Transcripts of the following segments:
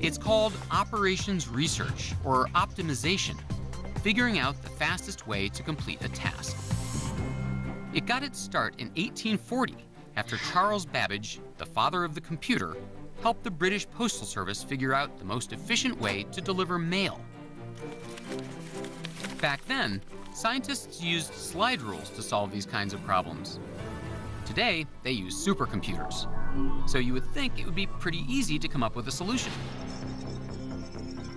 It's called operations research, or optimization, figuring out the fastest way to complete a task. It got its start in 1840 after Charles Babbage, the father of the computer, helped the British Postal Service figure out the most efficient way to deliver mail. Back then, scientists used slide rules to solve these kinds of problems. Today, they use supercomputers. So you would think it would be pretty easy to come up with a solution.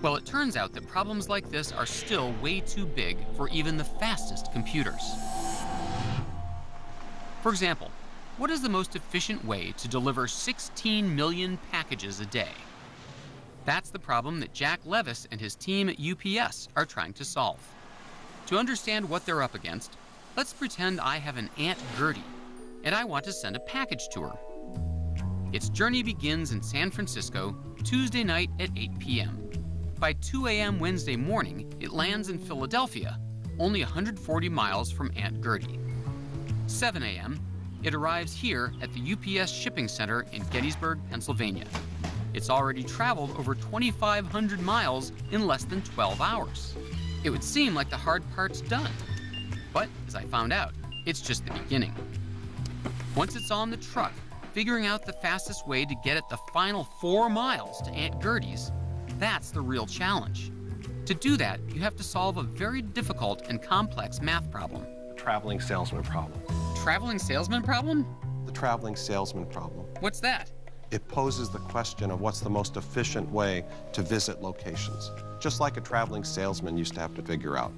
Well, it turns out that problems like this are still way too big for even the fastest computers. For example, what is the most efficient way to deliver 16 million packages a day? That's the problem that Jack Levis and his team at UPS are trying to solve. To understand what they're up against, let's pretend I have an Aunt Gertie, and I want to send a package to her. Its journey begins in San Francisco, Tuesday night at 8 p.m. By 2 a.m. Wednesday morning, it lands in Philadelphia, only 140 miles from Aunt Gertie. 7 a.m., it arrives here at the UPS shipping center in Gettysburg, Pennsylvania. It's already traveled over 2,500 miles in less than 12 hours. It would seem like the hard part's done. But, as I found out, it's just the beginning. Once it's on the truck, figuring out the fastest way to get it the final 4 miles to Aunt Gertie's, that's the real challenge. To do that, you have to solve a very difficult and complex math problem. Traveling salesman problem. Traveling salesman problem? The traveling salesman problem. What's that? It poses the question of what's the most efficient way to visit locations, just like a traveling salesman used to have to figure out.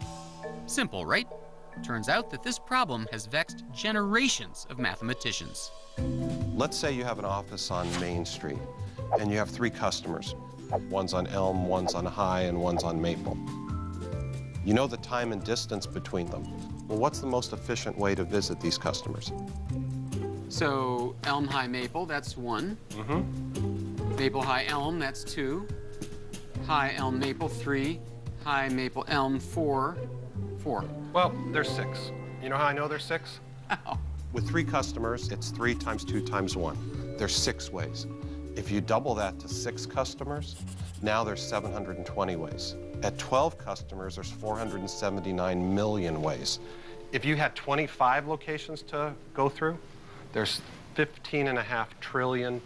Simple, right? Turns out that this problem has vexed generations of mathematicians. Let's say you have an office on Main Street, and you have 3 customers. One's on Elm, one's on High, and one's on Maple. You know the time and distance between them. Well, what's the most efficient way to visit these customers? So, Elm, High, Maple, that's 1. Maple, High, Elm, that's 2. High, Elm, Maple, 3. High, Maple, Elm, 4. 4. Well, there's 6. You know how I know there's 6? How? With 3 customers, it's 3 times 2 times 1. There's 6 ways. If you double that to 6 customers, now there's 720 ways. At 12 customers, there's 479 million ways. If you had 25 locations to go through, there's 15.5 trillion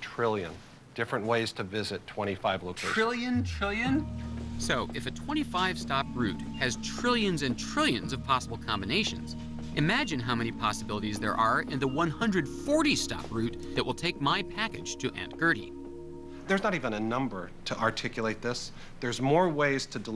different ways to visit 25 locations. Trillion? So, if a 25-stop route has trillions and trillions of possible combinations, imagine how many possibilities there are in the 140-stop route that will take my package to Aunt Gertie. There's not even a number to articulate this. There's more ways to deliver